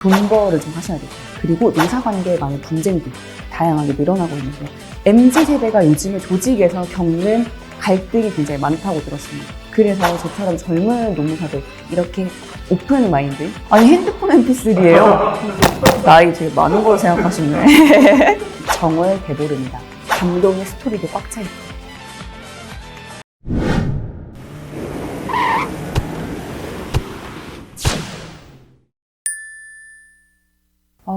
존버를 좀 하셔야 돼요. 그리고 노사관계 간의 분쟁도 다양하게 늘어나고 있는데 MZ세대가 요즘에 조직에서 겪는 갈등이 굉장히 많다고 들었습니다. 그래서 저처럼 젊은 노무사들 이렇게 오픈 마인드? 아니 핸드폰 mp3예요. 나이 되게 많은 걸 생각하시네. 정월 대보름이다. 감동의 스토리도 꽉 차 있고.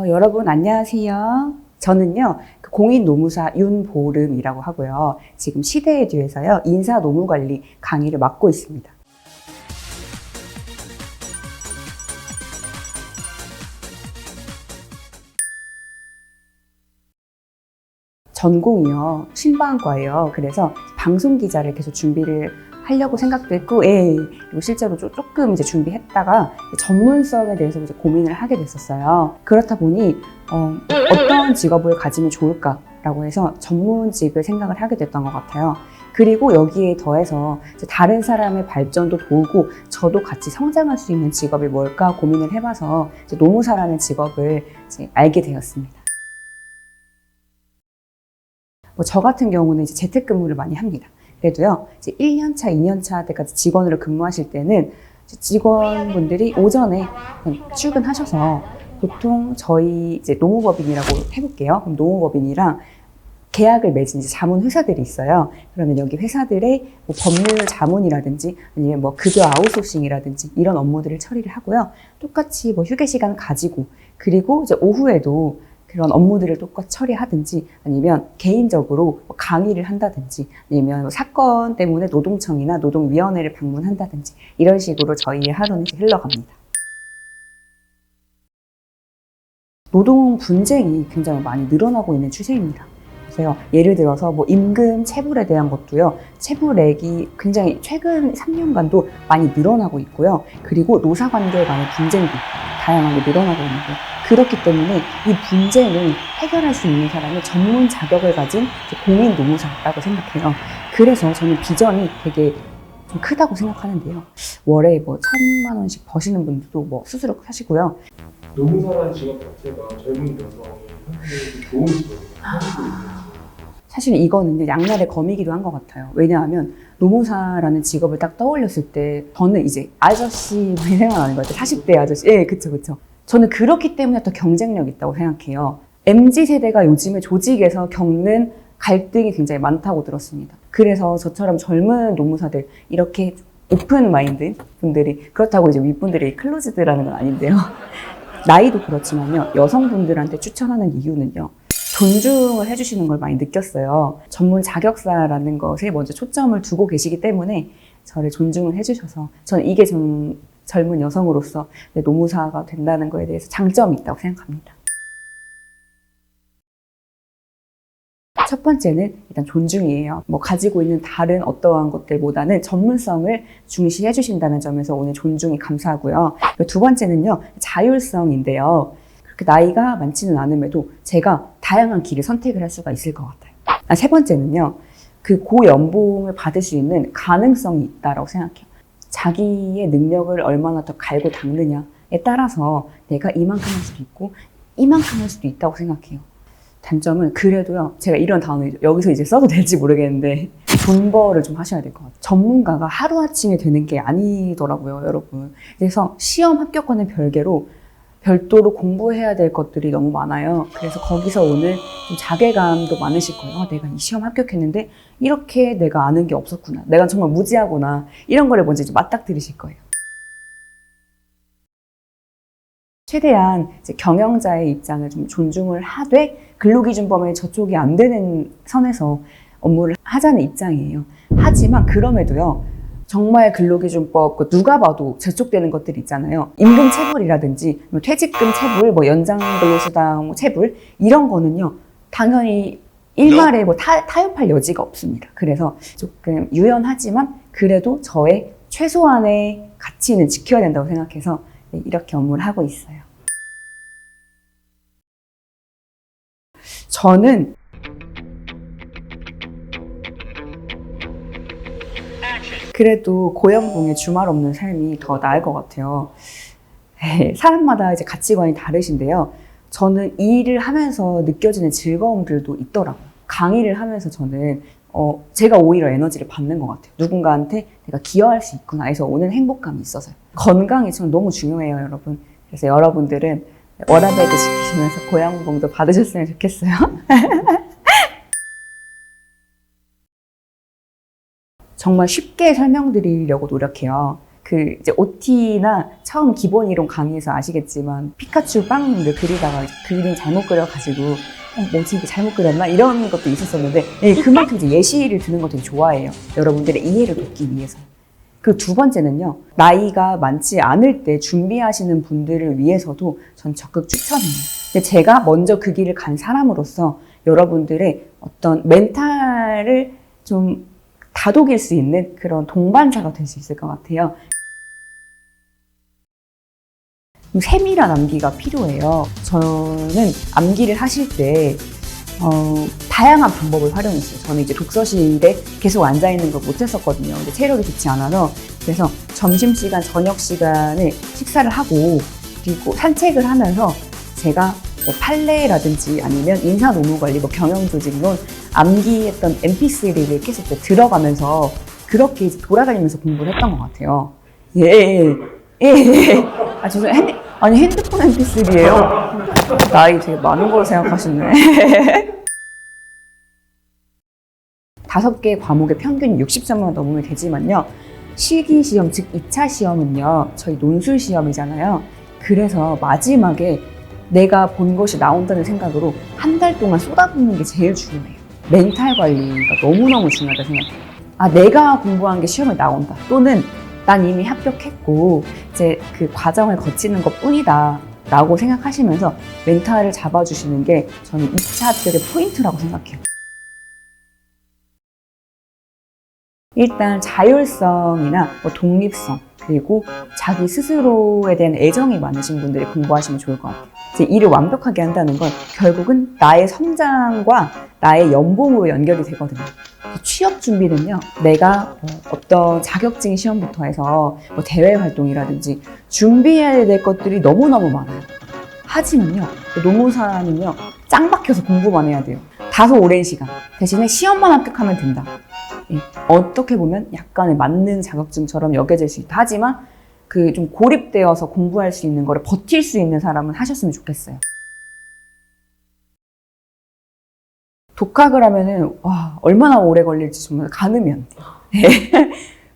여러분 안녕하세요. 저는요 공인 노무사 윤보름이라고 하고요. 지금 시대에듀에서요 인사 노무 관리 강의를 맡고 있습니다. 전공이요 신방과예요. 그래서 방송 기자를 계속 준비를 하려고 생각도 했고, 그리고 실제로 조금 이제 준비했다가 전문성에 대해서 이제 고민을 하게 됐었어요. 그렇다 보니 어떤 직업을 가지면 좋을까라고 해서 전문직을 생각을 하게 됐던 것 같아요. 그리고 여기에 더해서 이제 다른 사람의 발전도 도우고 저도 같이 성장할 수 있는 직업이 뭘까 고민을 해봐서 이제 노무사라는 직업을 이제 알게 되었습니다. 저 같은 경우는 이제 재택근무를 많이 합니다. 그래도요, 이제 1년차, 2년차 때까지 직원으로 근무하실 때는 직원분들이 오전에 출근하셔서 보통 저희 이제 노무법인이라고 해볼게요. 그럼 노무법인이랑 계약을 맺은 이제 자문 회사들이 있어요. 그러면 여기 회사들의 뭐 법률 자문이라든지 아니면 뭐 급여 아웃소싱이라든지 이런 업무들을 처리를 하고요. 똑같이 뭐 휴게 시간을 가지고 그리고 이제 오후에도 그런 업무들을 똑같이 처리하든지 아니면 개인적으로 강의를 한다든지 아니면 사건 때문에 노동청이나 노동위원회를 방문한다든지 이런 식으로 저희의 하루는 흘러갑니다. 노동 분쟁이 굉장히 많이 늘어나고 있는 추세입니다. 그래서 예를 들어서 뭐 임금 체불에 대한 것도요, 체불액이 굉장히 최근 3년간도 많이 늘어나고 있고요. 그리고 노사관계 간의 분쟁도 다양하게 늘어나고 있는데 그렇기 때문에 이 분쟁을 해결할 수 있는 사람이 전문 자격을 가진 공인 노무사라고 생각해요. 그래서 저는 비전이 되게 좀 크다고 생각하는데요. 월에 뭐 1,000만 원씩 버시는 분들도 뭐 스스로 하시고요. 노무사라는 직업 자체가 젊은 여성이 한국에 좋은 직업이에요. 사실 이거는 양날의 검이기도 한 것 같아요. 왜냐하면 노무사라는 직업을 딱 떠올렸을 때 저는 이제 아저씨 생각나는 것 같아요. 40대 아저씨. 그쵸. 저는 그렇기 때문에 더 경쟁력이 있다고 생각해요. MZ세대가 요즘에 조직에서 겪는 갈등이 굉장히 많다고 들었습니다. 그래서 저처럼 젊은 노무사들 이렇게 오픈 마인드 분들이 그렇다고 이제 윗분들이 클로즈드라는 건 아닌데요. 나이도 그렇지만요. 여성분들한테 추천하는 이유는요. 존중을 해주시는 걸 많이 느꼈어요. 전문 자격사라는 것에 먼저 초점을 두고 계시기 때문에 저를 존중을 해주셔서 저는 이게 좀 젊은 여성으로서 노무사가 된다는 거에 대해서 장점이 있다고 생각합니다. 첫 번째는 일단 존중이에요. 뭐 가지고 있는 다른 어떠한 것들보다는 전문성을 중시해 주신다는 점에서 오늘 존중이 감사하고요. 그리고 두 번째는요, 자율성인데요. 그렇게 나이가 많지는 않음에도 제가 다양한 길을 선택을 할 수가 있을 것 같아요. 세 번째는요, 그 고연봉을 받을 수 있는 가능성이 있다고 생각해요. 자기의 능력을 얼마나 더 갈고 닦느냐에 따라서 내가 이만큼 할 수도 있고 이만큼 할 수도 있다고 생각해요. 단점은 그래도요, 제가 이런 단어 여기서 이제 써도 될지 모르겠는데 존버를 좀 하셔야 될 것 같아요. 전문가가 하루아침에 되는 게 아니더라고요, 여러분. 그래서 시험 합격과는 별도로 공부해야 될 것들이 너무 많아요. 그래서 거기서 오늘 좀 자괴감도 많으실 거예요. 내가 이 시험 합격했는데 이렇게 내가 아는 게 없었구나. 내가 정말 무지하구나. 이런 거를 먼저 이제 맞닥뜨리실 거예요. 최대한 이제 경영자의 입장을 좀 존중을 하되 근로기준법에 저촉이 안 되는 선에서 업무를 하자는 입장이에요. 하지만 그럼에도요. 정말 근로기준법 누가 봐도 제촉되는 것들이 있잖아요. 임금 체불이라든지 퇴직금 체불, 뭐 연장 근로수당 체불 이런 거는요. 당연히 일말에 뭐 타협할 여지가 없습니다. 그래서 조금 유연하지만 그래도 저의 최소한의 가치는 지켜야 된다고 생각해서 이렇게 업무를 하고 있어요. 저는 그래도 고연봉에 주말 없는 삶이 더 나을 것 같아요. 사람마다 이제 가치관이 다르신데요. 저는 이 일을 하면서 느껴지는 즐거움들도 있더라고요. 강의를 하면서 저는 제가 오히려 에너지를 받는 것 같아요. 누군가한테 내가 기여할 수 있구나 해서 오는 행복감이 있어서요. 건강이 저는 너무 중요해요, 여러분. 그래서 여러분들은 워라밸도 지키시면서 고양봉도 받으셨으면 좋겠어요. 정말 쉽게 설명드리려고 노력해요. 이제 OT나 처음 기본 이론 강의에서 아시겠지만 피카츄 빵을 그리다가 그림 잘못 그려가지고 뭐지 이거 잘못 그렸나 이런 것도 있었었는데 그만큼 이제 예시를 드는 거 되게 좋아해요. 여러분들의 이해를 돕기 위해서. 그 두 번째는요, 나이가 많지 않을 때 준비하시는 분들을 위해서도 전 적극 추천해요. 근데 제가 먼저 그 길을 간 사람으로서 여러분들의 어떤 멘탈을 좀 다독일 수 있는 그런 동반자가 될 수 있을 것 같아요. 세밀한 암기가 필요해요. 저는 암기를 하실 때 다양한 방법을 활용했어요. 저는 이제 독서실에 계속 앉아있는 걸 못했었거든요. 근데 체력이 좋지 않아서. 그래서 점심시간, 저녁시간에 식사를 하고 그리고 산책을 하면서 제가 뭐 판례라든지 아니면 인사노무관리, 뭐 경영조직론, 암기했던 MP3를 계속 들어가면서 그렇게 이제 돌아다니면서 공부를 했던 것 같아요. 예. 아, 죄송해요. 아니, 핸드폰 MP3예요? 나이 되게 많은 걸 생각하시네. 5개 과목의 평균 60점만 넘으면 되지만요. 실기시험, 즉 2차 시험은요. 저희 논술 시험이잖아요. 그래서 마지막에 내가 본 것이 나온다는 생각으로 한 달 동안 쏟아붓는 게 제일 중요해요. 멘탈 관리가 너무너무 중요하다고 생각해요. 아, 내가 공부한 게 시험에 나온다. 또는 난 이미 합격했고 이제 그 과정을 거치는 것 뿐이다 라고 생각하시면서 멘탈을 잡아주시는 게 저는 2차 합격의 포인트라고 생각해요. 일단 자율성이나 뭐 독립성 그리고 자기 스스로에 대한 애정이 많으신 분들이 공부하시면 좋을 것 같아요. 이제 일을 완벽하게 한다는 건 결국은 나의 성장과 나의 연봉으로 연결이 되거든요. 취업 준비는요, 내가 어떤 자격증 시험부터 해서 뭐 대외 활동이라든지 준비해야 될 것들이 너무너무 많아요. 하지만요, 노무사는요, 짱 박혀서 공부만 해야 돼요. 다소 오랜 시간. 대신에 시험만 합격하면 된다. 어떻게 보면 약간의 맞는 자격증처럼 여겨질 수 있다. 하지만 그 좀 고립되어서 공부할 수 있는 거를 버틸 수 있는 사람은 하셨으면 좋겠어요. 독학을 하면은 와, 얼마나 오래 걸릴지 정말 가늠이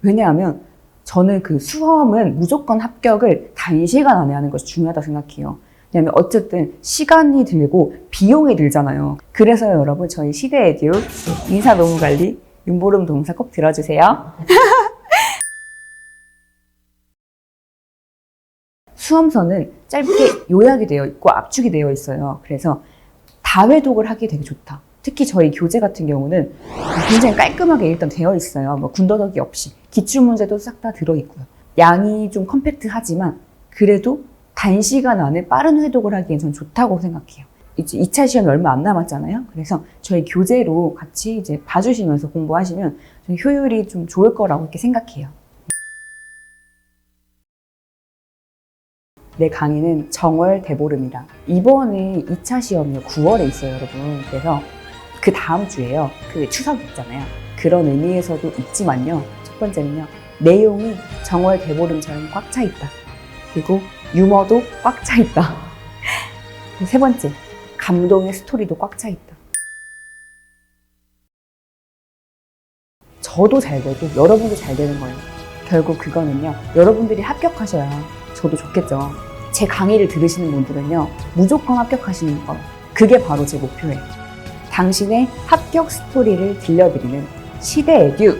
왜냐하면 저는 그 수험은 무조건 합격을 단시간 안에 하는 것이 중요하다고 생각해요. 왜냐하면 어쨌든 시간이 들고 비용이 들잖아요. 그래서 여러분 저희 시대에듀 인사노무관리 윤보름 동사 꼭 들어주세요. 수험서는 짧게 요약이 되어 있고 압축이 되어 있어요. 그래서 다회독을 하기 되게 좋다. 특히 저희 교재 같은 경우는 굉장히 깔끔하게 일단 되어 있어요. 뭐 군더더기 없이. 기출문제도 싹 다 들어있고요. 양이 좀 컴팩트하지만 그래도 단시간 안에 빠른 회독을 하기엔 전 좋다고 생각해요. 이제 2차 시험이 얼마 안 남았잖아요. 그래서 저희 교재로 같이 이제 봐주시면서 공부하시면 좀 효율이 좀 좋을 거라고 이렇게 생각해요. 내 강의는 정월 대보름이라. 이번에 2차 시험이 9월에 있어요, 여러분. 그래서 그 다음 주에요. 그 추석 있잖아요. 그런 의미에서도 있지만요. 첫 번째는요. 내용이 정월 대보름처럼 꽉 차 있다. 그리고 유머도 꽉 차 있다. 세 번째, 감동의 스토리도 꽉 차 있다. 저도 잘 되고 여러분도 잘 되는 거예요. 결국 그거는요. 여러분들이 합격하셔야 저도 좋겠죠. 제 강의를 들으시는 분들은요. 무조건 합격하시는 거. 그게 바로 제 목표예요. 당신의 합격 스토리를 들려드리는 시대에듀